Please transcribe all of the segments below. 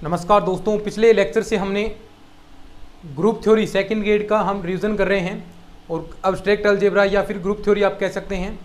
नमस्कार दोस्तों, पिछले लेक्चर से हमने ग्रुप थ्योरी सेकंड ग्रेड का हम रिवीजन कर रहे हैं और अब्स्ट्रैक्ट अलजेब्रा या फिर ग्रुप थ्योरी आप कह सकते हैं,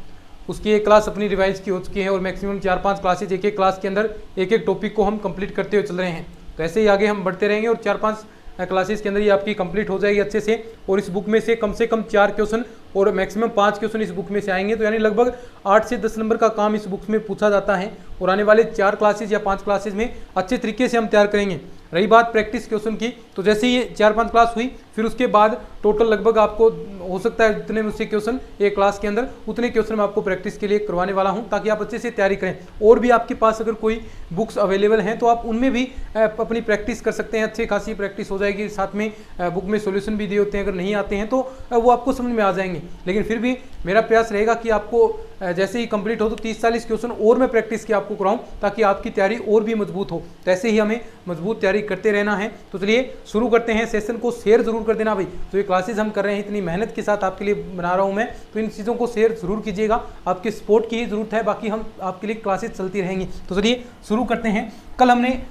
उसकी एक क्लास अपनी रिवाइज की हो चुकी है और मैक्सिमम 4-5 क्लासेज एक एक क्लास के अंदर एक एक टॉपिक को हम कंप्लीट करते हुए चल रहे हैं। तो ऐसे ही आगे हम बढ़ते रहेंगे और 4-5 क्लासेस के अंदर ये आपकी कंप्लीट हो जाएगी अच्छे से। और इस बुक में से कम 4 क्वेश्चन और मैक्सिमम 5 क्वेश्चन इस बुक में से आएंगे, तो यानी लगभग 8 से 10 नंबर का काम इस बुक में पूछा जाता है और आने वाले 4 क्लासेज या 5 क्लासेज में अच्छे तरीके से हम तैयार करेंगे। रही बात प्रैक्टिस क्वेश्चन की, तो जैसे ये 4-5 क्लास हुई फिर उसके बाद टोटल लगभग आपको हो सकता है जितने मुझसे क्वेश्चन एक क्लास के अंदर उतने क्वेश्चन मैं आपको प्रैक्टिस के लिए करवाने वाला हूं, ताकि आप अच्छे से तैयारी करें। और भी आपके पास अगर कोई बुक्स अवेलेबल हैं तो आप उनमें भी अपनी प्रैक्टिस कर सकते हैं, अच्छी खासी प्रैक्टिस हो जाएगी। साथ में बुक में सोल्यूशन भी दिए होते हैं, अगर नहीं आते हैं तो वो आपको समझ में आ जाएंगे। लेकिन फिर भी मेरा प्रयास रहेगा कि आपको जैसे ही कंप्लीट हो तो 30-40 क्वेश्चन और मैं प्रैक्टिस की आपको कराऊं, ताकि आपकी तैयारी और भी मजबूत हो। तो ऐसे ही हमें मजबूत तैयारी करते रहना है। तो चलिए शुरू करते हैं। सेशन को शेयर जरूर कर देना भाई, तो ये क्लासेस हम कर रहे हैं इतनी मेहनत के साथ आपके लिए बना रहा हूं मैं, तो इन चीज़ों को शेयर जरूर कीजिएगा। आपके सपोर्ट की ही जरूरत है, बाकी हम आपके लिए क्लासेस चलती रहेंगी। तो चलिए शुरू करते हैं। कल हमने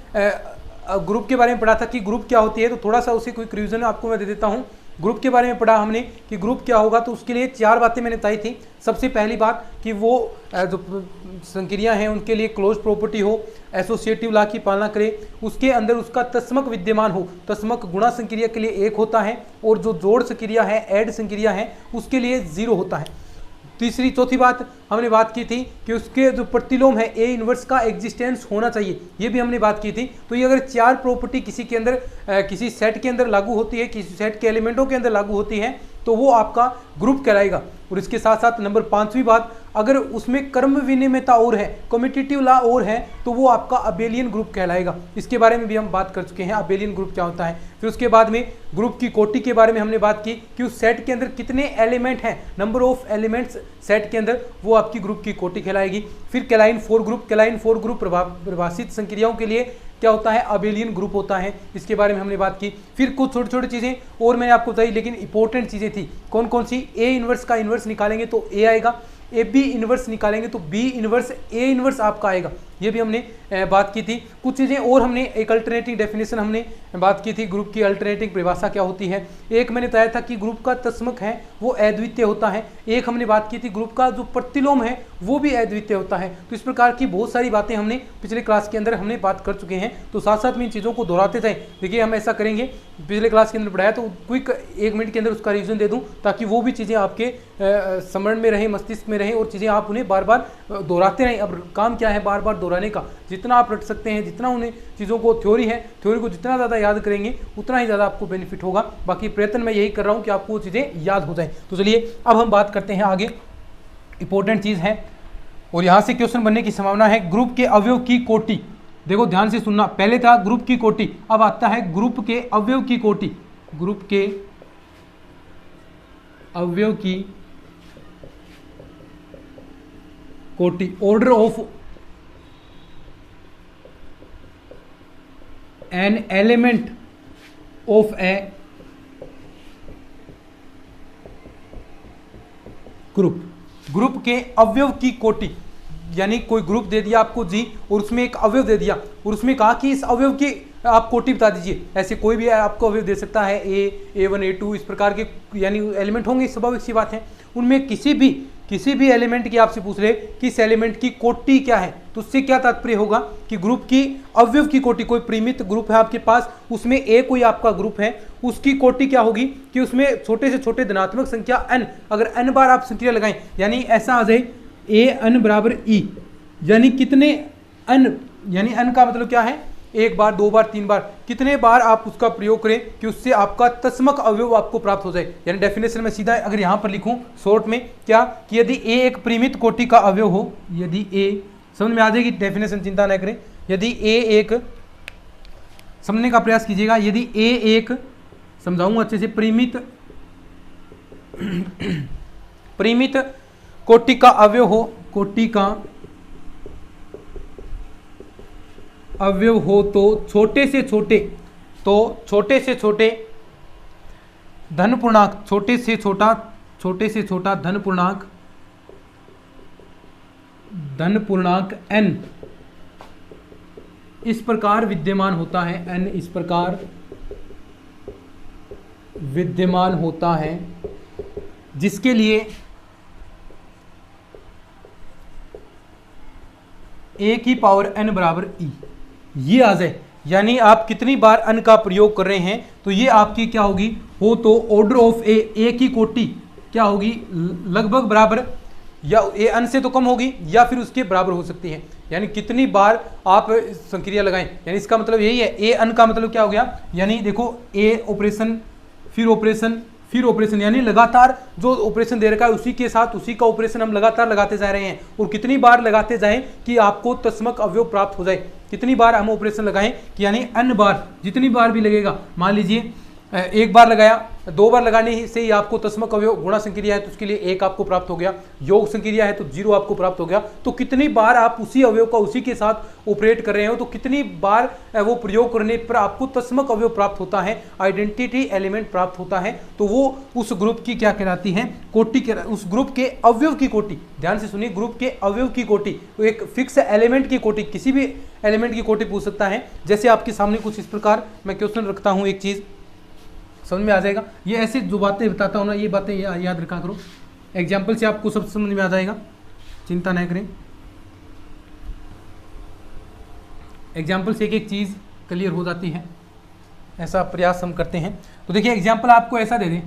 ग्रुप के बारे में पढ़ा था कि ग्रुप क्या होती है, तो थोड़ा सा उसे कोई रिवीजन आपको मैं दे देता हूँ। ग्रुप के बारे में पढ़ा हमने कि ग्रुप क्या होगा, तो उसके लिए 4 बातें मैंने बताई थी। सबसे पहली बात कि वो जो संक्रियाएं हैं उनके लिए क्लोज प्रॉपर्टी हो, एसोसिएटिव लॉ की पालना करे, उसके अंदर उसका तस्मक विद्यमान हो। तस्मक गुणा संक्रिया के लिए 1 होता है और जो जोड़ संक्रिया है, ऐड संक्रिया है, उसके लिए 0 होता है। चौथी बात हमने बात की थी कि उसके जो प्रतिलोम है ए इनवर्स का एग्जिस्टेंस होना चाहिए, ये भी हमने बात की थी। तो ये अगर 4 प्रॉपर्टी किसी के अंदर किसी सेट के अंदर लागू होती है, किसी सेट के एलिमेंटों के अंदर लागू होती है, तो वो आपका ग्रुप कहलाएगा। और इसके साथ साथ नंबर 5वीं बात, अगर उसमें कर्म विनिमयता और है, कम्यूटेटिव लॉ और है, तो वो आपका अबेलियन ग्रुप कहलाएगा। इसके बारे में भी हम बात कर चुके हैं, अबेलियन ग्रुप क्या होता है। फिर उसके बाद में ग्रुप की कोटि के बारे में हमने बात की कि उस सेट के अंदर कितने एलिमेंट हैं, नंबर ऑफ एलिमेंट्स सेट के अंदर, वो आपकी ग्रुप की कोटि कहलाएगी। फिर कैलाइन 4 ग्रुप परिभाषित संक्रियाओं के लिए क्या होता है, अबेलियन ग्रुप होता है। इसके बारे में हमने बात की। फिर कुछ छोटी छोटी चीज़ें और मैंने आपको बताई, लेकिन इंपॉर्टेंट चीज़ें थी। कौन कौन सी? ए इनवर्स का इनवर्स निकालेंगे तो ए आएगा, ए बी इनवर्स निकालेंगे तो बी इनवर्स, ए इनवर्स आपका आएगा। ये भी हमने बात की थी। कुछ चीज़ें और हमने, एक अल्टरनेटिंग डेफिनेशन हमने बात की थी, ग्रुप की अल्टरनेटिंग परिभाषा क्या होती है। एक मैंने बताया था कि ग्रुप का तस्मक है वो अद्वितीय होता है। एक हमने बात की थी ग्रुप का जो प्रतिलोम है वो भी अद्वितीय होता है। तो इस प्रकार की बहुत सारी बातें हमने पिछले क्लास के अंदर हमने बात कर चुके हैं। तो साथ साथ में इन चीज़ों को दोहराते जाएं। देखिए हम ऐसा करेंगे, पिछले क्लास के अंदर पढ़ाया तो क्विक 1 मिनट के अंदर उसका रिवीजन दे दूं, ताकि वो भी चीज़ें आपके स्मरण में रहें, मस्तिष्क में रहें और चीज़ें आप उन्हें बार बार दोहराते रहें। अब काम क्या है, बार बार दोहराने का। जितना आप रट सकते हैं, जितना उन्हें चीज़ों को थ्योरी है, थ्योरी को जितना ज़्यादा याद करेंगे उतना ही ज़्यादा आपको बेनिफिट होगा। बाकी प्रयत्न मैं यही कर रहा हूँ कि आपको वो चीज़ें याद हो जाएं। तो चलिए अब हम बात करते हैं आगे। इंपॉर्टेंट चीज़ है और यहाँ से क्वेश्चन बनने की संभावना है, ग्रुप के अवयव की कोटि। देखो ध्यान से सुनना, पहले था ग्रुप की कोटि, अब आता है ग्रुप के अवयव की कोटि। ग्रुप के अवयव की कोटि, order of an element of A group. Group के अवयव की कोटि, यानी कोई ग्रुप दे दिया आपको जी और उसमें एक अवयव दे दिया और उसमें कहा कि इस अवयव की आप कोटि बता दीजिए। ऐसे कोई भी आपको अवयव दे सकता है, A1 A2 इस प्रकार के यानी एलिमेंट होंगे, स्वाभाविक सी बात है। उनमें किसी भी एलिमेंट की आपसे पूछ ले कि इस एलिमेंट की कोटि क्या है, तो उससे क्या तात्पर्य होगा कि ग्रुप की अवयव की कोटि, कोई परिमित ग्रुप है आपके पास, उसमें ए कोई आपका ग्रुप है, उसकी कोटि क्या होगी कि उसमें छोटे से छोटे धनात्मक संख्या n, अगर n बार आप संक्रिया लगाएं, यानी ऐसा आ जाए an बराबर e, यानी कितने n, यानी n का मतलब क्या है, 1 बार 2 बार 3 बार, कितने बार आप उसका प्रयोग करें कि उससे आपका तस्मक अवयव आपको प्राप्त हो जाए। यानी डेफिनेशन में सीधा अगर यहाँ पर लिखूं शॉर्ट में क्या, कि यदि a एक परिमित कोटि का अवयव हो, यदि a, समझ में आ जाएगी डेफिनेशन, चिंता न करें। यदि a एक, समझने का प्रयास कीजिएगा, यदि a एक, समझाऊंगा अच्छे से, परिमित कोटि का अवयव हो, कोटि का अवयव हो, तो छोटे से छोटे धन पूर्णांक, छोटे से छोटा धन पूर्णांक n इस प्रकार विद्यमान होता है, n इस प्रकार विद्यमान होता है, जिसके लिए a की पावर n बराबर e, ये आ जाए। यानी आप कितनी बार n का प्रयोग कर रहे हैं तो ये आपकी क्या होगी, हो तो ऑर्डर ऑफ a की कोटि क्या होगी, लगभग बराबर, या ए n से तो कम होगी या फिर उसके बराबर हो सकती है। यानी कितनी बार आप संक्रिया लगाएं, यानी इसका मतलब यही है। ए n का मतलब क्या हो गया, यानी देखो ए ऑपरेशन फिर ऑपरेशन फिर ऑपरेशन, यानी लगातार जो ऑपरेशन दे रखा है उसी के साथ उसी का ऑपरेशन हम लगातार लगाते जा रहे हैं। और कितनी बार लगाते जाएं कि आपको तस्मक अवयव प्राप्त हो जाए, कितनी बार हम ऑपरेशन लगाएं कि यानी n बार, जितनी बार भी लगेगा, मान लीजिए एक बार लगाया, दो बार लगाने से ही आपको तस्मक अवयव, गुणा संक्रिया है तो उसके लिए 1 आपको प्राप्त हो गया, योग संक्रिया है तो 0 आपको प्राप्त हो गया। तो कितनी बार आप उसी अवयव का उसी के साथ ऑपरेट कर रहे हो तो कितनी बार वो प्रयोग करने पर आपको तस्मक अवयव प्राप्त होता है, आइडेंटिटी एलिमेंट प्राप्त होता है। तो वो उस ग्रुप की क्या कहलाती है, कोटि के, उस ग्रुप के अवयव की कोटि। ध्यान से सुनिए, ग्रुप के अवयव की कोटि, तो एक फिक्स एलिमेंट की कोटि, किसी भी एलिमेंट की कोटि पूछ सकता है। जैसे आपके सामने कुछ इस प्रकार मैं क्वेश्चन रखता हूँ, एक चीज समझ में आ जाएगा। ये ऐसे जो बातें बताता हूँ ना, ये बातें याद रखा करो, एग्जाम्पल से आपको सब समझ में आ जाएगा, चिंता नहीं करें। एग्जाम्पल से एक एक चीज़ क्लियर हो जाती है, ऐसा प्रयास हम करते हैं। तो देखिए एग्जाम्पल आपको ऐसा दे दें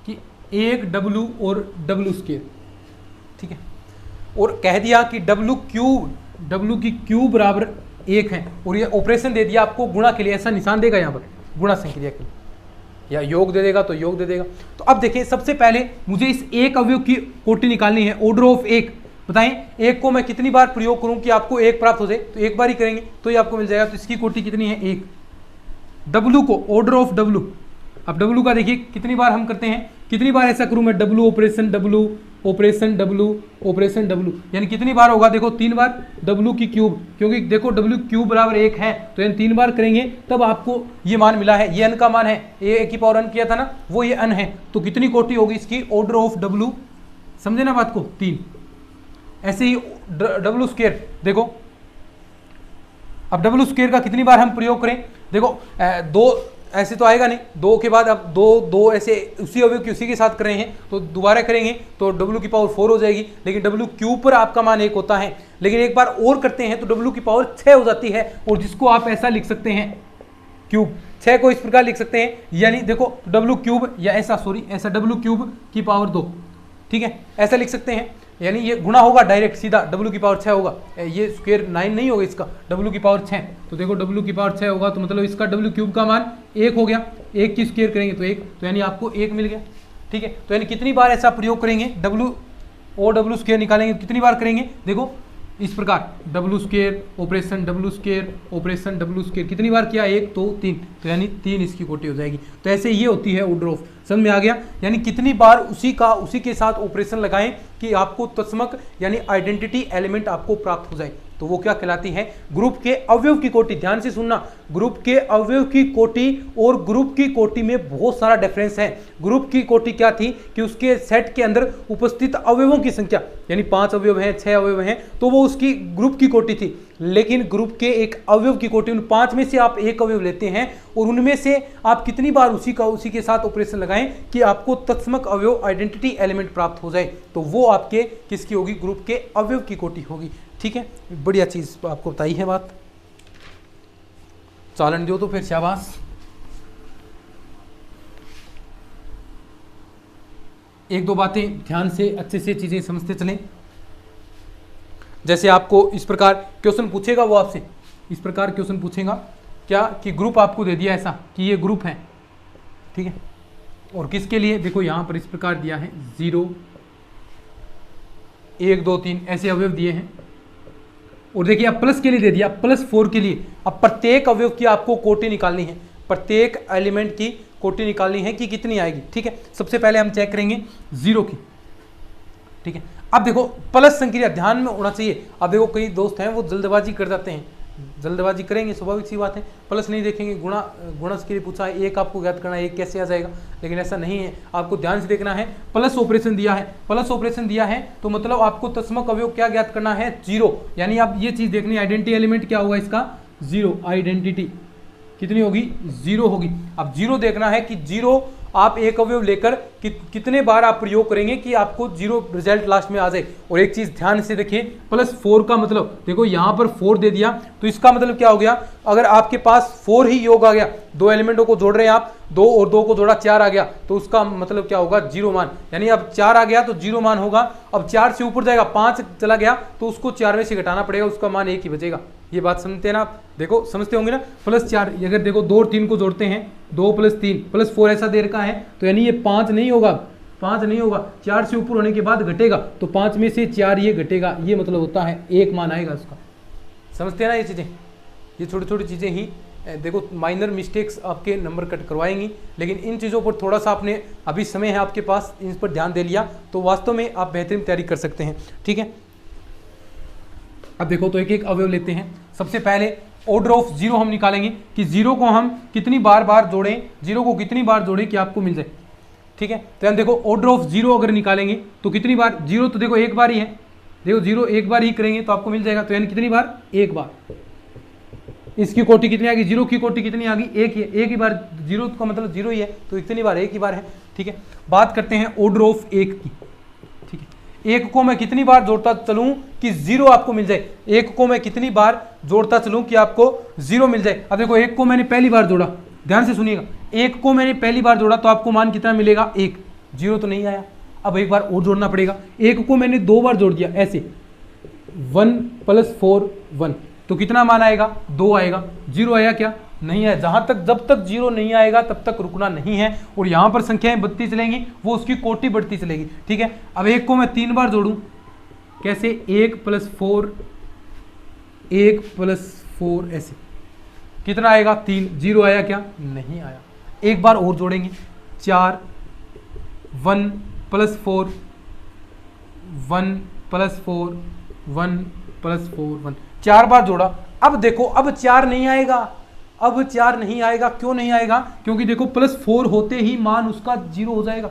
कि एक W और W स्क्वायर, ठीक है, और कह दिया कि W की क्यूब बराबर 1 है, और ये ऑपरेशन दे दिया आपको गुणा के लिए, ऐसा निशान देगा यहाँ पर गुणा संक्रिया के लिए, या योग दे देगा तो योग दे देगा। तो अब देखिए सबसे पहले मुझे इस एक अवयव की कोटि निकालनी है, ऑर्डर ऑफ 1। बताएं एक को मैं कितनी बार प्रयोग करूं कि आपको 1 प्राप्त हो जाए, तो एक बार ही करेंगे तो ये आपको मिल जाएगा। तो इसकी कोटि कितनी है, 1। W को ऑर्डर ऑफ W, अब W का देखिए कितनी बार हम करते हैं, कितनी बार ऐसा करूं मैं, W operation W operation W operation W, यानी कितनी बार होगा, देखो 3 बार W की क्यूब, क्योंकि देखो W क्यूब बराबर 1 है तो यानी 3 बार करेंगे तब आपको ये मान मिला है, ये n का मान है, a की पावर n किया था ना, वो ये n है। तो कितनी कोटि होगी इसकी, ऑर्डर ऑफ W, समझे ना बात को, 3। ऐसे ही W स्क्वायर, देखो अब W स्क्वायर का कितनी बार हम प्रयोग करें, देखो 2 ऐसे तो आएगा नहीं, 2 के बाद अब 2 ऐसे उसी अवयव की उसी के साथ कर रहे हैं तो दोबारा करेंगे तो W की पावर 4 हो जाएगी, लेकिन W क्यूब पर आपका मान 1 होता है। लेकिन एक बार और करते हैं तो W की पावर 6 हो जाती है, और जिसको आप ऐसा लिख सकते हैं, क्यूब 6 को इस प्रकार लिख सकते हैं, यानी देखो W क्यूब या ऐसा, सॉरी ऐसा W क्यूब की पावर 2, ठीक है, ऐसा लिख सकते हैं। यानी ये गुणा होगा डायरेक्ट सीधा, W की पावर 6 होगा, ये स्क्वायर 9 नहीं होगा इसका, W की पावर 6, तो देखो W की पावर 6 होगा तो मतलब इसका W क्यूब का मान 1 हो गया, 1 की स्क्वायर करेंगे तो 1, तो यानी आपको 1 मिल गया, ठीक है। तो यानी कितनी बार ऐसा प्रयोग करेंगे, W और W स्क्वायर निकालेंगे कितनी बार करेंगे, देखो इस प्रकार W square operation W square operation W square, कितनी बार किया, 1 2 3, तो यानी 3 इसकी कोटि हो जाएगी। तो ऐसे ये होती है ऑर्डर ऑफ, समझ में आ गया। यानी कितनी बार उसी के साथ ऑपरेशन लगाएं कि आपको तस्मक यानी आइडेंटिटी एलिमेंट आपको प्राप्त हो जाए, तो वो क्या कहलाती है, ग्रुप के अवयव की कोटि। ध्यान से सुनना, ग्रुप के अवयव की कोटि और ग्रुप की कोटि में बहुत सारा डिफरेंस है। ग्रुप की कोटि क्या थी कि उसके सेट के अंदर उपस्थित अवयवों की संख्या, यानी 5 अवयव हैं 6 अवयव हैं तो वो उसकी ग्रुप की कोटि थी। लेकिन ग्रुप के एक अवयव की कोटि, उन 5 में से आप एक अवयव लेते हैं और उनमें से आप कितनी बार उसी के साथ ऑपरेशन लगाएं कि आपको तत्समक अवयव आइडेंटिटी एलिमेंट प्राप्त हो जाए, तो वो आपके किसकी होगी, ग्रुप के अवयव की कोटि होगी, ठीक है। बढ़िया चीज आपको बताई है बात, चालन दो तो फिर शाबाश। एक दो बातें ध्यान से अच्छे से चीजें समझते चलें। जैसे आपको इस प्रकार क्वेश्चन पूछेगा, वो आपसे इस प्रकार क्वेश्चन पूछेगा क्या कि ग्रुप आपको दे दिया ऐसा कि ये ग्रुप है, ठीक है, और किसके लिए, देखो यहां पर इस प्रकार दिया है 0 1 2 3 ऐसे अवयव दिए हैं, और देखिए अब प्लस के लिए दे दिया +4 के लिए। अब प्रत्येक अवयव की आपको कोटि निकालनी है, प्रत्येक एलिमेंट की कोटि निकालनी है कि कितनी आएगी, ठीक है। सबसे पहले हम चेक करेंगे 0 की, ठीक है। अब देखो प्लस संक्रिया ध्यान में होना चाहिए। अब देखो कई दोस्त हैं वो जल्दबाजी कर जाते हैं, जल्दबाजी करेंगे, स्वाभाविक सी बात है। प्लस नहीं देखेंगे, गुणज के लिए पूछा है, एक आपको ज्ञात करना है, एक कैसे आ जाएगा, लेकिन ऐसा नहीं है, आपको ध्यान से देखना है। प्लस ऑपरेशन दिया है, प्लस ऑपरेशन दिया है तो मतलब आपको तस्मक अवयव क्या ज्ञात करना है, जीरो। यानी आप ये चीज देखनी है, आइडेंटिटी एलिमेंट क्या होगा इसका, जीरो। आइडेंटिटी कितनी होगी, जीरो होगी। अब जीरो देखना है कि जीरो आप एक अवयव लेकर कितने बार आप प्रयोग करेंगे कि आपको जीरो रिजल्ट लास्ट में आ जाए। और एक चीज ध्यान से देखिए, +4 का मतलब देखो यहां पर 4 दे दिया तो इसका मतलब क्या हो गया, अगर आपके पास 4 ही योग आ गया, दो एलिमेंटों को जोड़ रहे हैं आप, 2 और 2 को जोड़ा 4 आ गया, तो उसका मतलब क्या होगा, जीरो मान। यानी अब 4 आ गया तो जीरो मान होगा। अब 4 से ऊपर जाएगा, 5 चला गया तो उसको 4 में से घटाना पड़ेगा, उसका मान 1 ही बचेगा। ये बात समझते हैं ना आप, देखो समझते होंगे ना। +4 अगर देखो 2 और 3 को जोड़ते हैं, 2 + 3 +4 ऐसा दे रखा है, तो यानी ये 5 नहीं होगा, 5 नहीं होगा, 4 से ऊपर होने के बाद घटेगा, तो 5 में से 4 ये घटेगा, ये मतलब होता है 1 मान आएगा उसका। समझते हैं ना ये चीज़ें, ये छोटी छोटी चीज़ें ही देखो माइनर मिस्टेक्स आपके नंबर कट करवाएंगी, लेकिन इन चीज़ों पर थोड़ा सा आपने, अभी समय है आपके पास, इन पर ध्यान दे लिया तो वास्तव में आप बेहतरीन तैयारी कर सकते हैं। ठीक है, अब देखो तो एक एक अवयव लेते हैं। सबसे पहले ऑर्डर ऑफ जीरो हम निकालेंगे कि जीरो को हम कितनी बार जोड़ें, जीरो को कितनी बार जोड़ें कि आपको मिल जाए। ठीक है, तो हम देखो ऑर्डर ऑफ जीरो अगर निकालेंगे तो कितनी बार, जीरो तो देखो एक बार ही है, देखो जीरो एक बार ही करेंगे तो आपको मिल जाएगा, तो यानी कितनी बार, एक बार। इसकी कोटि कितनी आ गई, जीरो की कोटि कितनी आ गई, एक ही, एक ही बार, जीरो का मतलब जीरो ही है, तो इतनी बार एक ही बार है। ठीक है, बात करते हैं ऑर्डर ऑफ एक की। ठीक है, एक को मैं कितनी बार जोड़ता चलूं कि जीरो आपको मिल जाए, एक को मैं कितनी बार जोड़ता चलूं कि आपको जीरो मिल जाए। अब देखो एक को मैंने पहली बार जोड़ा, ध्यान से सुनिएगा, एक को मैंने पहली बार जोड़ा तो आपको मान कितना मिलेगा, 1, जीरो तो नहीं आया, अब एक बार और जोड़ना पड़ेगा। एक को मैंने 2 बार जोड़ दिया ऐसे, 1 + 4 1, तो कितना मान आएगा, 2 आएगा। जीरो आया क्या, नहीं है। जहां तक, जब तक जीरो नहीं आएगा तब तक रुकना नहीं है। और यहां पर संख्याएं बढ़ती चलेंगी, वो उसकी कोटि बढ़ती चलेगी। ठीक है, अब एक को मैं 3 बार जोड़ूं, कैसे, 1 + 4 1 + 4 ऐसे, कितना आएगा, 3, जीरो आया क्या, नहीं आया। एक बार और जोड़ेंगे, 4 1 + 4 1 + 4 1 + 4 1, 4 बार जोड़ा। अब देखो अब 4 नहीं आएगा, अब 4 नहीं आएगा, क्यों नहीं आएगा, क्योंकि देखो +4 होते ही मान उसका जीरो हो जाएगा,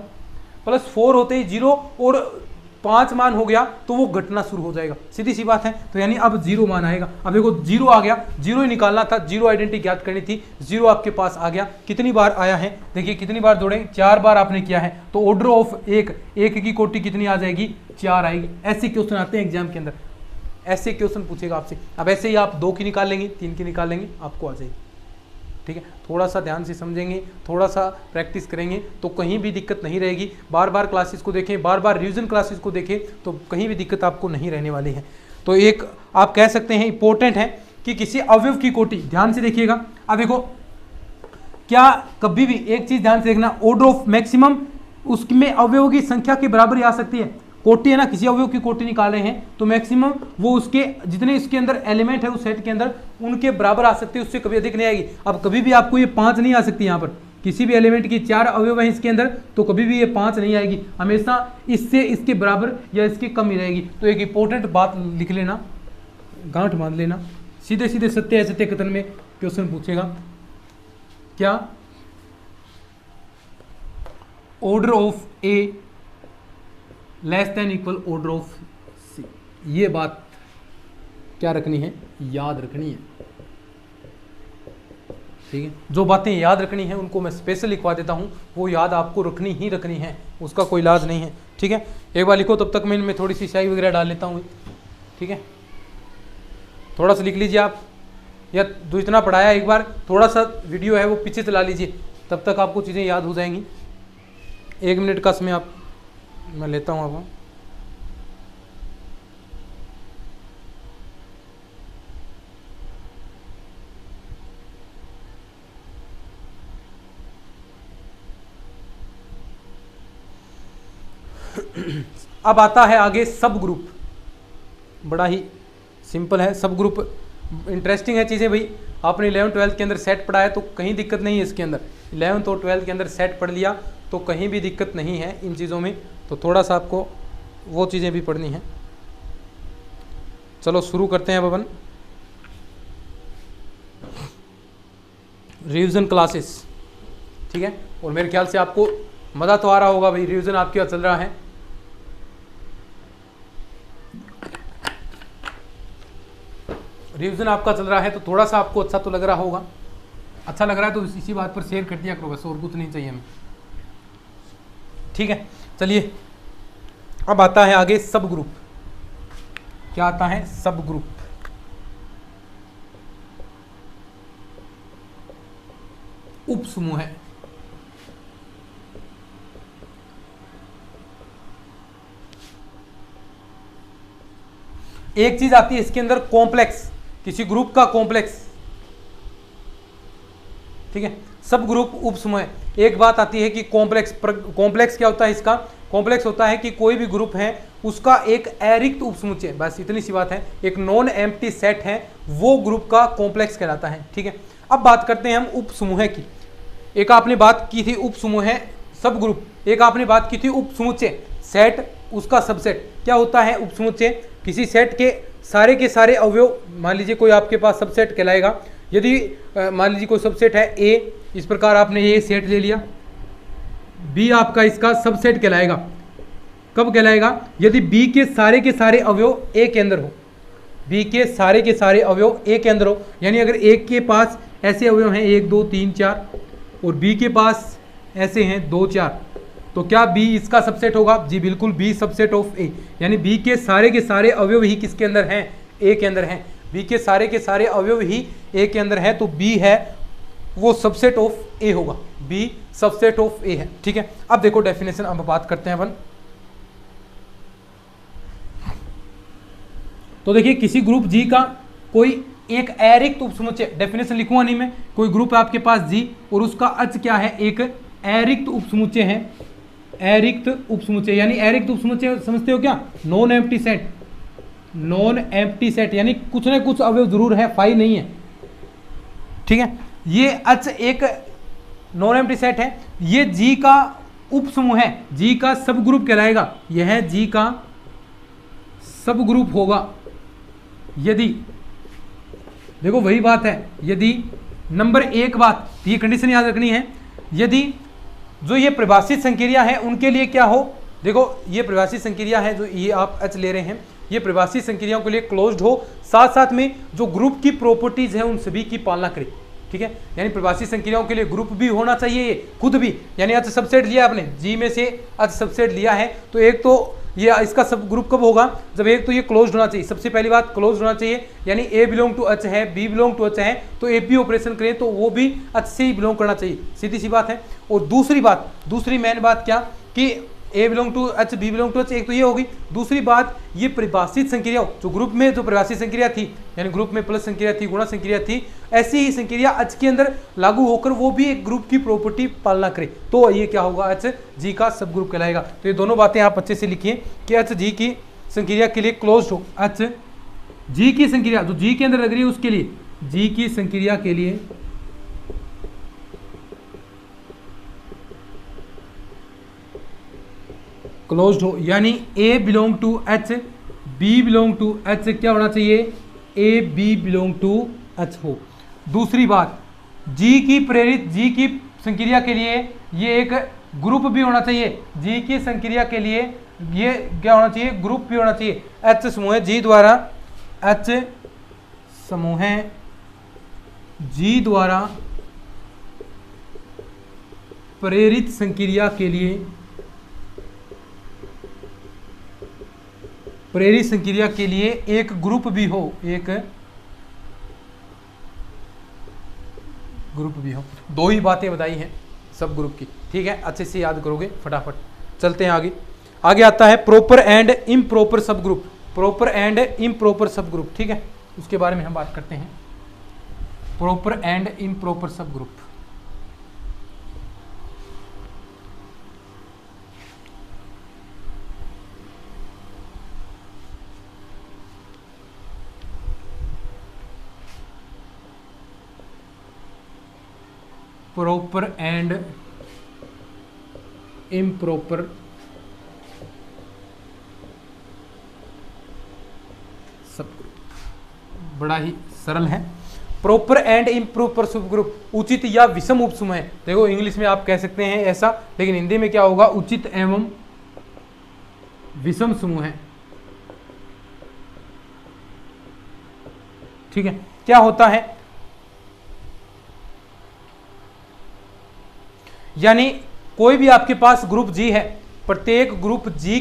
+4 होते ही जीरो, और 5 मान हो गया तो वो घटना शुरू हो जाएगा, सीधी सी बात है। तो यानी अब जीरो मान आएगा। अब देखो जीरो आ गया, जीरो ही निकालना था, जीरो आइडेंटिटी ज्ञात करनी थी, जीरो आपके पास आ गया। कितनी बार आया है, देखिए कितनी बार जोड़े, 4 बार आपने किया है, तो ऑर्डर ऑफ एक की कोटि कितनी आ जाएगी, 4 आएगी। ऐसे क्वेश्चन आते हैं एग्जाम के अंदर, ऐसे क्वेश्चन पूछेगा आपसे। अब ऐसे ही आप 2 की निकाल लेंगे, 3 की निकाल लेंगे, आपको आ जाएगी। ठीक है, थोड़ा सा ध्यान से समझेंगे, थोड़ा सा प्रैक्टिस करेंगे तो कहीं भी दिक्कत नहीं रहेगी। बार बार क्लासेस को देखें, बार बार रिवीजन क्लासेस को देखें, तो कहीं भी दिक्कत आपको नहीं रहने वाली है। तो एक आप कह सकते हैं इंपॉर्टेंट है कि किसी अवयव की कोटि, ध्यान से देखिएगा। अब देखो क्या कभी भी एक चीज ध्यान से देखना, ऑर्डर ऑफ मैक्सिमम उसमें अवयव की संख्या के बराबर ही आ सकती है। कोटि है ना, किसी अवयव की कोटि निकाल रहे हैं तो मैक्सिमम वो उसके जितने इसके अंदर एलिमेंट है उस सेट के अंदर उनके बराबर आ सकती है, उससे कभी अधिक नहीं आएगी। अब कभी भी आपको ये 5 नहीं आ सकती, यहाँ पर किसी भी एलिमेंट की 4 अवयव है इसके अंदर, तो कभी भी ये 5 नहीं आएगी, हमेशा इससे इसके बराबर या इसके कम ही रहेगी। तो एक इंपॉर्टेंट बात लिख लेना, गांठ बांध लेना, सीधे सीधे सत्य असत्य कथन में क्वेश्चन पूछेगा, क्या order of a <= order of c. ये बात क्या रखनी है, याद रखनी है। ठीक है, जो बातें याद रखनी है उनको मैं स्पेशल लिखवा देता हूं, वो याद आपको रखनी ही रखनी है, उसका कोई इलाज नहीं है। ठीक है, एक बार लिखो, तब तक मैं इनमें थोड़ी सी स्याही वगैरह डाल लेता हूं। ठीक है, थोड़ा सा लिख लीजिए आप, या जो इतना पढ़ाया एक बार थोड़ा सा वीडियो है वो पीछे चला लीजिए, तब तक आपको चीज़ें याद हो जाएंगी। 1 मिनट का समय आप मैं लेता हूँ अब। अब आता है आगे सब ग्रुप, बड़ा ही सिंपल है सब ग्रुप, इंटरेस्टिंग है चीज़ें भाई। आपने 11th-12th के अंदर सेट पढ़ा है तो कहीं दिक्कत नहीं है इसके अंदर, 11th और 12th के अंदर सेट पढ़ लिया तो कहीं भी दिक्कत नहीं है इन चीज़ों में। तो थोड़ा सा आपको वो चीज़ें भी पढ़नी हैं। चलो शुरू करते हैं अब अपन। रिवीजन क्लासेस, ठीक है। और मेरे ख्याल से आपको मज़ा तो आ रहा होगा भाई, रिवीजन आपके चल रहा है। रिवीजन आपका चल रहा है तो थोड़ा सा आपको अच्छा तो लग रहा होगा। अच्छा लग रहा है तो इसी बात पर शेयर कर दिया करो बस, और कुछ नहीं चाहिए हमें, ठीक है। चलिए अब आता है आगे सब ग्रुप। क्या आता है? सब ग्रुप। उप समूह है। एक चीज आती है इसके अंदर कॉम्प्लेक्स, किसी ग्रुप का कॉम्प्लेक्स, ठीक है। सब ग्रुप उप समूह है। एक बात आती है कि कॉम्प्लेक्स। कॉम्प्लेक्स क्या होता है इसका? कॉम्प्लेक्स होता है कि कोई भी ग्रुप है उसका एक अरिक्त उपसमुच्चय, बस इतनी सी बात है, एक नॉन एम्प्टी सेट है, वो ग्रुप का कॉम्प्लेक्स कहलाता है, ठीक है। अब बात करते हैं हम उप समूह की। एक आपने बात की थी उप समूह है सब ग्रुप, एक आपने बात की थी उप समुच्चय सेट, उसका सबसेट। क्या होता है उप समुच्चय? किसी सेट के के सारे अवयव, मान लीजिए कोई आपके पास सबसेट कहलाएगा। यदि मान लीजिए कोई सबसेट है ए, इस प्रकार आपने ये सेट ले लिया, बी आपका इसका सबसेट कहलाएगा। कब कहलाएगा? यदि बी के सारे अवयव ए के अंदर हो, बी के सारे अवयव ए के अंदर हो, यानी अगर ए के पास ऐसे अवयव हैं 1 2 3 4 और बी के पास ऐसे हैं 2 4, तो क्या बी इसका सबसेट होगा? जी बिल्कुल, बी सबसेट ऑफ ए, यानी बी के सारे अवयव ही किसके अंदर हैं? ए के अंदर हैं। बी के सारे अवयव ही ए के अंदर हैं, तो बी है वो सबसेट ऑफ ए होगा, बी सबसेट ऑफ ए है, ठीक है। अब देखो डेफिनेशन, अब बात करते हैं अपन। तो देखिए किसी ग्रुप जी का कोई एक अरिक्त उपसमुच्चय, डेफिनेशन लिखूंगा नहीं मैं, कोई ग्रुप है आपके पास जी और उसका अर्थ क्या है? एक अरिक्त उपसमुच्चय है, अरिक्त उपसमुच्चय। यानी अरिक्त उपसमुच्चय समझते हो क्या? Non empty set, non empty set यानी कुछ ना कुछ अवयव जरूर है, फाई नहीं है, ठीक है। ये अर्थ एक नॉन एम्प्टी सेट है, ये जी का उपसमूह है, जी का सब ग्रुप कहलाएगा, यह जी का सब ग्रुप होगा यदि, देखो वही बात है, यदि नंबर एक बात, ये कंडीशन याद रखनी है, यदि जो ये परिभाषित संक्रिया है उनके लिए क्या हो, देखो ये परिभाषित संक्रिया है जो ये आप एच ले रहे हैं, ये परिभाषित संक्रियाओं के लिए क्लोज्ड हो, साथ साथ में जो ग्रुप की प्रॉपर्टीज है उन सभी की पालना करे, ठीक है। यानी परिभाषित संक्रियाओं के लिए ग्रुप भी होना चाहिए, ये खुद भी, यानी अर्थ सबसेट लिया आपने, जी में से अर्थ सबसेट लिया है, तो एक तो ये इसका सब ग्रुप कब होगा? जब एक तो ये क्लोज्ड होना चाहिए, सबसे पहली बात क्लोज्ड होना चाहिए, यानी ए बिलोंग टू एच है, बी बिलोंग टू एच है, तो ए बी ऑपरेशन करें तो वो भी एच से ही बिलोंग करना चाहिए, सीधी सी बात है। और दूसरी बात, दूसरी मेन बात क्या कि a belong to h, b belong to h, एक तो ये होगी। दूसरी बात, ये परिभाषित संक्रिया जो ग्रुप में जो परिभाषित संक्रिया थी, यानी ग्रुप में प्लस संक्रिया थी, गुणा संक्रिया थी, ऐसी ही संक्रिया एच के अंदर लागू होकर वो भी एक ग्रुप की प्रॉपर्टी पालना करे, तो ये क्या होगा? एच जी का सब ग्रुप कहलाएगा। तो ये दोनों बातें आप अच्छे से लिखिए कि एच जी की संक्रिया के लिए क्लोज हो, एच जी की संक्रिया जो जी के अंदर लग रही है उसके लिए, जी की संक्रिया के लिए क्लोज्ड हो, यानी a belong to h, b belong to h, क्या होना चाहिए? A b belong to h हो। दूसरी बात, जी की प्रेरित, जी की संक्रिया के लिए ये एक ग्रुप भी होना चाहिए, जी की संक्रिया के लिए ये क्या होना चाहिए? ग्रुप भी होना चाहिए। एच समूह जी द्वारा, एच समूह जी द्वारा प्रेरित संक्रिया के लिए, प्रेरित संक्रिया के लिए एक ग्रुप भी हो, एक ग्रुप भी हो। दो ही बातें बताई हैं सब ग्रुप की, ठीक है, अच्छे से याद करोगे फटाफट। चलते हैं आगे। आगे आता है प्रॉपर एंड इम्प्रॉपर सब ग्रुप, प्रॉपर एंड इम्प्रॉपर सब ग्रुप, ठीक है, उसके बारे में हम बात करते हैं। प्रॉपर एंड इम्प्रॉपर सब ग्रुप, प्रॉपर एंड इम्प्रॉपर सब ग्रुप, बड़ा ही सरल है। प्रॉपर एंड इम्प्रॉपर सबग्रुप, उचित या विषम उपसमूह है। देखो इंग्लिश में आप कह सकते हैं ऐसा, लेकिन हिंदी में क्या होगा, उचित एवं विषम समूह है। ठीक है, क्या होता है, यानी कोई भी आपके पास ग्रुप जी है, प्रत्येक ग्रुप जी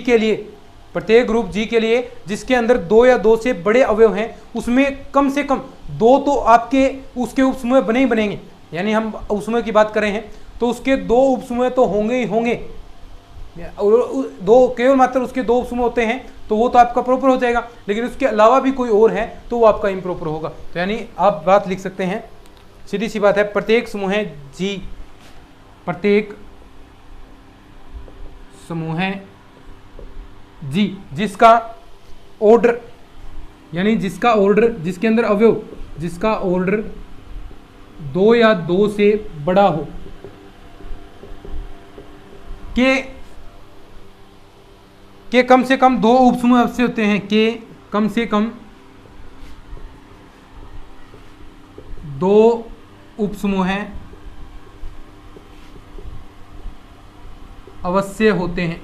के लिए जिसके अंदर 2 या 2 से बड़े अवयव हैं, उसमें कम से कम 2 तो आपके उसके उपसमूह बने ही बनेंगे। यानी हम उपसमूह की बात कर रहे हैं तो उसके 2 उपसमूह तो होंगे ही होंगे, और 2 केवल मात्र उसके 2 उपसमूह होते हैं तो वो तो आपका प्रॉपर हो जाएगा, लेकिन उसके अलावा भी कोई और है तो वो आपका इम्प्रॉपर होगा। तो यानी आप बात लिख सकते हैं, सीधी सी बात है, प्रत्येक समूह जी, प्रत्येक समूह जी जिसका ऑर्डर, यानी जिसका ऑर्डर, जिसके अंदर अवयव, जिसका ऑर्डर 2 या 2 से बड़ा हो, के कम से कम 2 उपसमूह अवश्य होते हैं, के कम से कम 2 उपसमूह अवश्य होते हैं,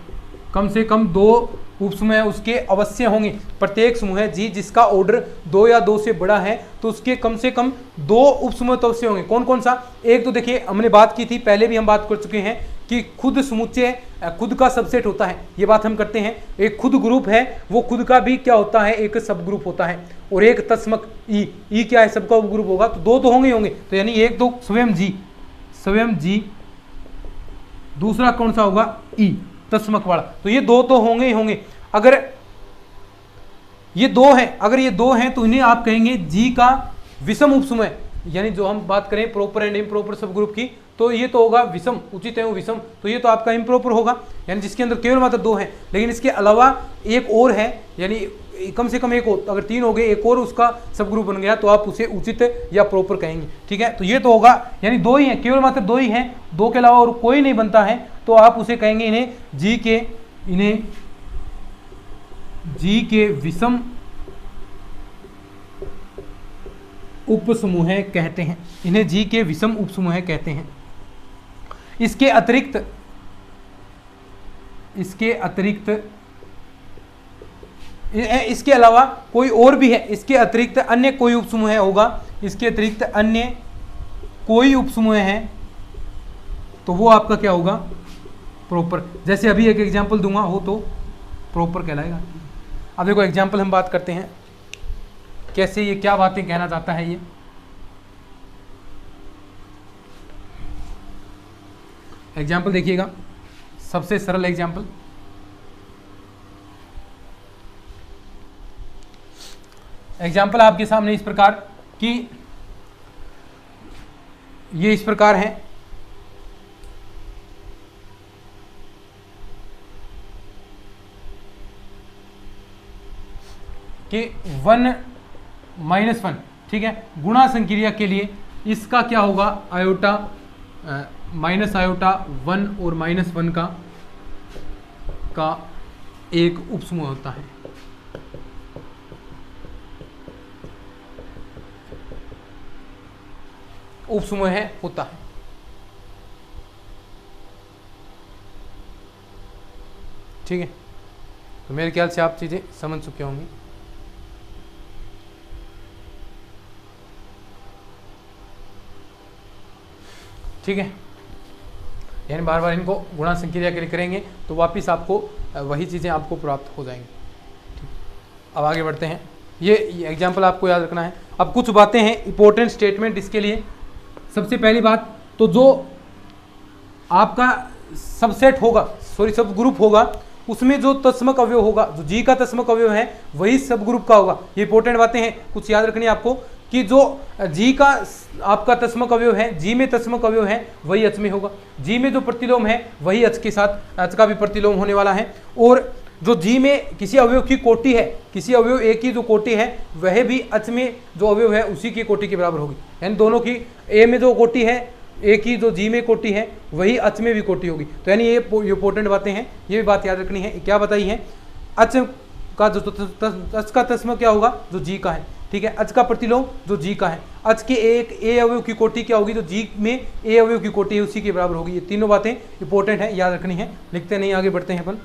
कम से कम 2 उपसमूह उसके अवश्य होंगे। प्रत्येक समूह जी जिसका ऑर्डर 2 या 2 से बड़ा है तो उसके कम से कम 2 उपसमूह तो अवश्य होंगे। कौन कौन सा, एक तो देखिए हमने बात की थी, पहले भी हम बात कर चुके हैं कि खुद समुच्चय खुद का सबसेट होता है, ये बात हम करते हैं। एक खुद ग्रुप है, वो खुद का भी क्या होता है, एक सब ग्रुप होता है, और एक तस्मक ई क्या है, सबका उप ग्रुप होगा, तो 2 तो होंगे ही होंगे। तो यानी एक तो स्वयं जी, दूसरा कौन सा होगा, ई तस्मक वाला, तो ये 2 तो होंगे ही होंगे। अगर ये 2 हैं, अगर ये 2 हैं तो इन्हें आप कहेंगे जी का विषम उपसमूह, यानी जो हम बात करें प्रॉपर एंड इम्प्रॉपर सब ग्रुप की, तो ये तो होगा विषम, उचित एवं विषम, तो ये तो आपका इम्प्रॉपर होगा, यानी जिसके अंदर केवल मात्र 2 हैं, लेकिन इसके अलावा एक और है, यानी कम से कम एक और, अगर 3 हो गए, एक और उसका सब ग्रुप बन गया तो आप उसे उचित या प्रॉपर कहेंगे। ठीक है, तो ये तो होगा, यानी 2 ही हैं, केवल मात्र 2 ही हैं, 2 के अलावा और कोई नहीं बनता है, तो आप उसे कहेंगे इन्हें जी के विषम उपसमूह कहते हैं, इन्हें जी के विषम उपसमूह कहते हैं। इसके अलावा कोई और भी है, इसके अतिरिक्त अन्य कोई उपसमूह होगा, इसके अतिरिक्त अन्य कोई उपसमूह है तो वो आपका क्या होगा, प्रॉपर। जैसे अभी एक एग्जांपल दूंगा, हो तो प्रॉपर कहलाएगा। अब देखो एग्जांपल हम बात करते हैं, कैसे ये क्या बातें कहना चाहता है ये। एग्जाम्पल देखिएगा, सबसे सरल एग्जाम्पल, एग्जाम्पल आपके सामने इस प्रकार कि ये इस प्रकार है कि 1 - 1, ठीक है, गुणा संक्रिया के लिए इसका क्या होगा, आयोटा माइनस आयोटा 1 और -1 का एक उपसमूह होता है। उपसमूह होता है। ठीक है, तो मेरे ख्याल से आप चीजें समझ चुके होंगे। ठीक है, यानी बार बार इनको गुणा संक्रिया के लिए करेंगे तो वापस आपको वही चीज़ें आपको प्राप्त हो जाएंगी। ठीक, अब आगे बढ़ते हैं। ये एग्जाम्पल आपको याद रखना है। अब कुछ बातें हैं इंपॉर्टेंट स्टेटमेंट इसके लिए। सबसे पहली बात तो जो आपका सबसेट होगा, सॉरी सब ग्रुप होगा, उसमें जो तस्मक अवयव होगा, जो जी का तस्मक अवयव है वही सब ग्रुप का होगा। ये इंपॉर्टेंट बातें हैं, कुछ याद रखनी है आपको कि जो जी का आपका तस्मक अवयव है, जी में तस्मक अवयव है वही अच में होगा, जी में जो प्रतिलोम है वही अच के साथ अच का भी प्रतिलोम होने वाला है, और जो जी में किसी अवयव की कोटि है, किसी अवयव एक की जो कोटि है वह भी अच में जो अवयव है उसी की कोटि के बराबर होगी। यानी दोनों की ए में जो कोटि है, ए की जो जी में कोटि है वही अच में भी कोटि होगी। तो यानी ये इंपॉर्टेंट बातें हैं, ये भी बात याद रखनी है। क्या बताई है, अच का जो अच का तस्मक क्या होगा, जो जी का है। ठीक है। अच का प्रतिलोम जो जी का है, अच के एक ए अवयव की कोटि क्या होगी, तो जी में ए अवयव की कोटि उसी के बराबर होगी। ये तीनों बातें इंपॉर्टेंट है, याद रखनी है। लिखते नहीं, आगे बढ़ते हैं अपन।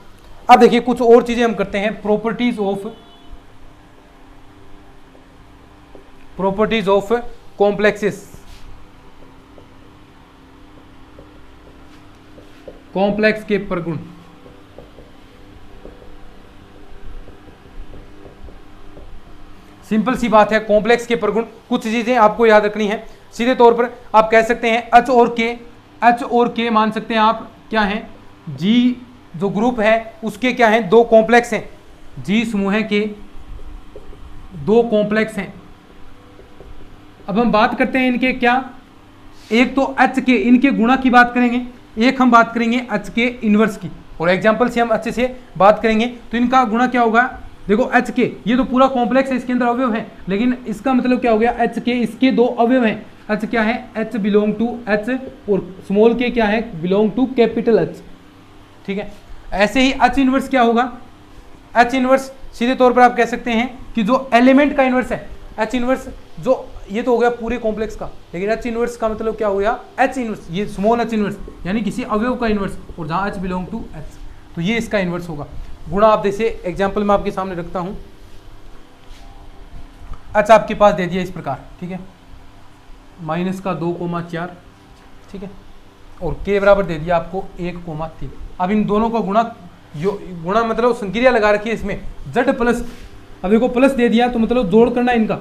अब देखिए कुछ और चीजें हम करते हैं। प्रॉपर्टीज ऑफ कॉम्प्लेक्सेस, कॉम्प्लेक्स के प्रगुण। सिंपल सी बात है, कॉम्प्लेक्स के प्रगुण कुछ चीजें आपको याद रखनी है। सीधे तौर पर आप कह सकते हैं एच और के मान सकते हैं आप क्या हैं, जी जो ग्रुप है उसके क्या हैं, दो कॉम्प्लेक्स हैं। जी समूह के दो कॉम्प्लेक्स हैं। अब हम बात करते हैं इनके क्या, एक तो एच के, इनके गुणा की बात करेंगे, एक हम बात करेंगे एच के इनवर्स की, और एग्जांपल से हम अच्छे से बात करेंगे। तो इनका गुणा क्या होगा, देखो एच के, ये तो पूरा कॉम्प्लेक्स है, इसके अंदर अवयव है, लेकिन इसका मतलब क्या हो गया, एच के, इसके दो अवयव हैं। एच क्या है, एच बिलोंग टू एच, और स्मॉल के क्या है, बिलोंग टू कैपिटल एच। ठीक है। ऐसे ही एच इनवर्स क्या होगा, एच इनवर्स सीधे तौर पर आप कह सकते हैं कि जो एलिमेंट का इनवर्स है, एच इनवर्स जो, ये तो हो गया पूरे कॉम्प्लेक्स का, लेकिन एच इनवर्स का मतलब क्या हो गया, एच इनवर्स, ये स्मॉल एच इनवर्स यानी किसी अवयव का इनवर्स, और जहां एच बिलोंग टू एच, तो ये इसका इनवर्स होगा। गुणा आप जैसे एग्जांपल में आपके सामने रखता हूं, एच आपके पास दे दिया इस प्रकार, ठीक है, माइनस का 2,4, ठीक है, और के बराबर दे दिया आपको 1,3। अब इन दोनों का गुणा मतलब संक्रिया लगा रखी है इसमें, z प्लस, अब देखो प्लस दे दिया तो मतलब जोड़ करना इनका,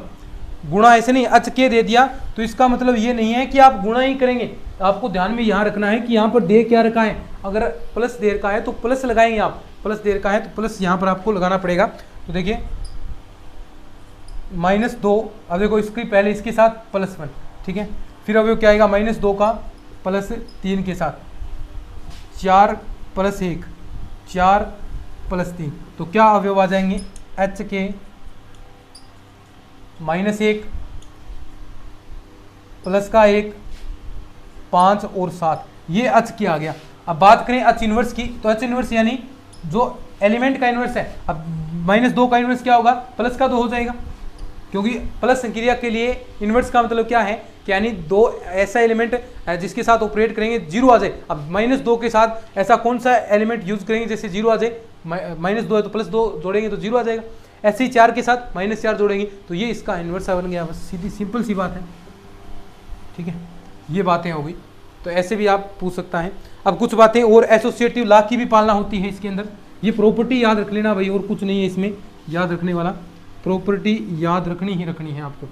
गुणा ऐसे नहीं, अच के दे दिया तो इसका मतलब ये नहीं है कि आप गुणा ही करेंगे। आपको ध्यान में यहाँ रखना है कि यहाँ पर दे क्या रखा है, अगर प्लस दे रखा है तो प्लस लगाएंगे आप, प्लस दे रखा है तो प्लस यहाँ पर आपको लगाना पड़ेगा। तो देखिए -2, अब देखो इसकी पहले इसके साथ +1, ठीक है, फिर अब क्या आएगा -2 का +3 के साथ 4 + 1, 4 + 3, तो क्या अवयव आ जाएंगे, एच के -1 प्लस का 1, 5 और 7, ये एच की आ गया। अब बात करें एच इनवर्स की, तो एच इनवर्स यानी जो एलिमेंट का इनवर्स है, अब -2 का इनवर्स क्या होगा, प्लस का 2 हो जाएगा, क्योंकि प्लस संक्रिया के लिए इनवर्स का मतलब क्या है कि यानी दो ऐसा एलिमेंट जिसके साथ ऑपरेट करेंगे 0 आ जाए। अब -2 के साथ ऐसा कौन सा एलिमेंट यूज करेंगे जैसे 0 आ जाए, -2 है तो +2 जोड़ेंगे तो 0 आ जाएगा, ऐसे ही 4 के साथ -4 जोड़ेंगे तो ये इसका इनवर्स बन गया। बस सीधी सिंपल सी बात है, ठीक है, ये बातें हो गई। तो ऐसे भी आप पूछ सकता है। अब कुछ बातें और एसोसिएटिव लॉ की भी पालना होती है इसके अंदर, ये प्रॉपर्टी याद रख लेना भाई, और कुछ नहीं है इसमें याद रखने वाला, प्रॉपर्टी याद रखनी ही रखनी है आपको।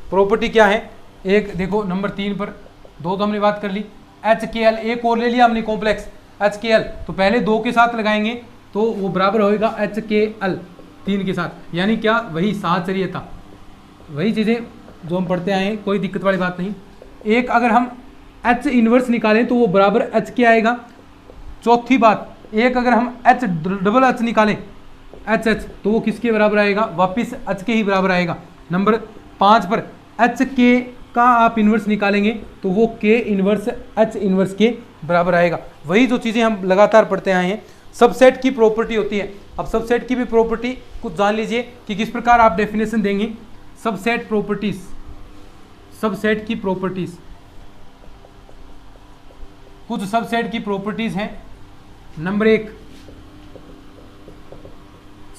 प्रॉपर्टी क्या है, एक देखो नंबर 3 पर, 2 तो हमने बात कर ली, HKL एक और ले लिया हमने कॉम्प्लेक्स HKL, तो पहले 2 के साथ लगाएंगे तो वो बराबर होएगा HKL 3 के साथ, यानी क्या, वही साहचर्यता, वही चीज़ें जो हम पढ़ते आए हैं, कोई दिक्कत वाली बात नहीं। एक अगर हम H इनवर्स निकालें तो वो बराबर H के आएगा। चौथी बात, एक अगर हम H डबल H निकालें H तो वो किसके बराबर आएगा, वापिस H के ही बराबर आएगा। नंबर 5 पर H के का आप इन्वर्स निकालेंगे तो वो K इन्वर्स H इन्वर्स के बराबर आएगा। वही जो चीज़ें हम लगातार पढ़ते आए हैं। सबसेट की प्रॉपर्टी होती है। अब सबसेट की भी प्रॉपर्टी कुछ जान लीजिए कि किस प्रकार आप डेफिनेशन देंगे। सबसेट प्रॉपर्टीज, सबसेट की प्रॉपर्टीज, कुछ सबसेट की प्रॉपर्टीज हैं। नंबर 1,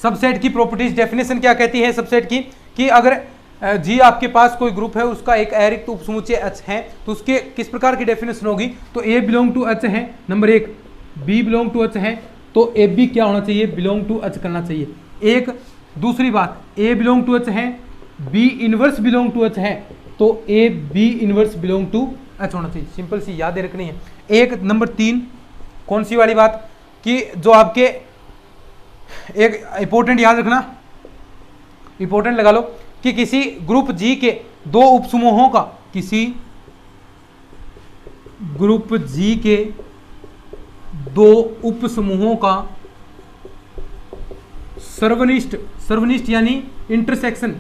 सबसेट की प्रॉपर्टीज डेफिनेशन क्या कहती है सबसेट की, कि अगर जी आपके पास कोई ग्रुप है, उसका एक अरिक्त उपसमुच्चय H है, तो उसके किस प्रकार की डेफिनेशन होगी, तो A बिलोंग टू H है number 1, B belong to H है तो AB क्या होना चाहिए, बिलोंग टू H करना चाहिए। एक दूसरी बात, A बिलोंग टू H है, B inverse belong to H है तो A B inverse belong to H होना चाहिए। सिंपल सी याद रखनी है। एक नंबर 3 कौन सी वाली बात, कि जो आपके एक इंपॉर्टेंट याद रखना, इंपॉर्टेंट लगा लो, कि किसी ग्रुप G के 2 उपसमूहों का, किसी ग्रुप G के 2 उपसमूहों का सर्वनिष्ठ, सर्वनिष्ठ यानी इंटरसेक्शन,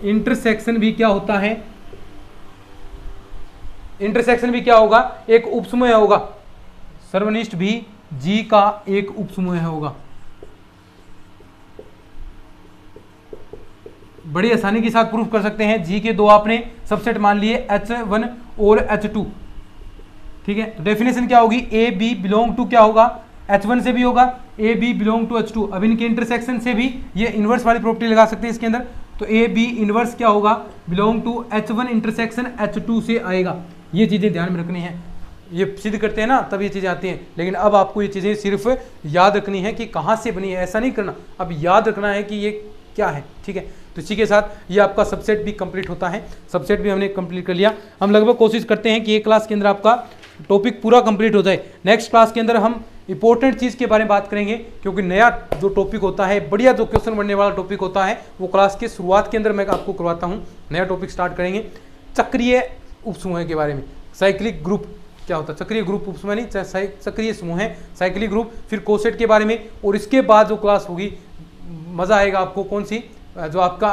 इंटरसेक्शन भी क्या होता है, इंटरसेक्शन भी क्या होगा, एक उपसमूह होगा। सर्वनिष्ठ भी G का एक उपसमूह होगा। बड़ी आसानी के साथ प्रूफ कर सकते हैं। जी के दो आपने सबसेट मान लिए H1 और H2, ठीक है। तो डेफिनेशन क्या होगी, ए बी बिलोंग टू क्या होगा, H1 से भी होगा, ए बी बिलोंग टू H2। अब इनके इंटरसेक्शन से भी ये इनवर्स वाली प्रॉपर्टी लगा सकते हैं इसके अंदर। तो ए बी इनवर्स क्या होगा, belong to H1 intersection H2 से आएगा। ये चीज़ें ध्यान में रखनी है, ये सिद्ध करते हैं ना तब ये चीज़ें आती हैं। लेकिन अब आपको ये चीज़ें सिर्फ याद रखनी है कि कहाँ से बनी है, ऐसा नहीं करना, अब याद रखना है कि ये क्या है, ठीक है। तो इसी के साथ ये आपका सबसेट भी कंप्लीट होता है। सबसेट भी हमने कंप्लीट कर लिया। हम लगभग कोशिश करते हैं कि एक क्लास के अंदर आपका टॉपिक पूरा कंप्लीट हो जाए। नेक्स्ट क्लास के अंदर हम इंपॉर्टेंट चीज़ के बारे में बात करेंगे, क्योंकि नया जो टॉपिक होता है, बढ़िया जो क्वेश्चन बनने वाला टॉपिक होता है, वो क्लास के शुरुआत के अंदर मैं आपको करवाता हूँ। नया टॉपिक स्टार्ट करेंगे चक्रीय उपसमूह के बारे में। साइक्लिक ग्रुप क्या होता है, चक्रीय ग्रुप उपसमूह नहीं, चक्रीय समूह है, साइक्लिक ग्रुप। फिर कोसेट के बारे में, और इसके बाद जो क्लास होगी मज़ा आएगा आपको, कौन सी, जो आपका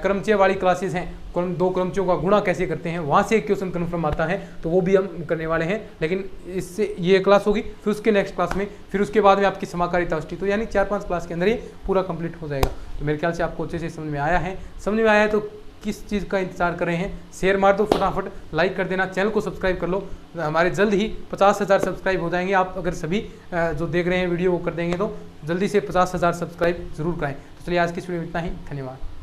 क्रमचय वाली क्लासेस हैं, दो क्रमचयों का गुणा कैसे करते हैं, वहाँ से एक क्वेश्चन कन्फर्म आता है, तो वो भी हम करने वाले हैं। लेकिन इससे ये क्लास होगी, फिर उसके नेक्स्ट क्लास में, फिर उसके बाद में आपकी समाकारिता अष्टी, तो यानी 4-5 क्लास के अंदर ये पूरा कंप्लीट हो जाएगा। तो मेरे ख्याल से आपको अच्छे से समझ में आया है। समझ में आया है तो किस चीज़ का इंतजार कर रहे हैं, शेयर मार दो फटाफट, लाइक कर देना, चैनल को सब्सक्राइब कर लो। हमारे जल्द ही 50,000 सब्सक्राइब हो जाएंगे। आप अगर सभी जो देख रहे हैं वीडियो वो कर देंगे तो जल्दी से 50,000 सब्सक्राइब जरूर कराएं। तो चलिए आज की इस वीडियो में इतना ही, धन्यवाद।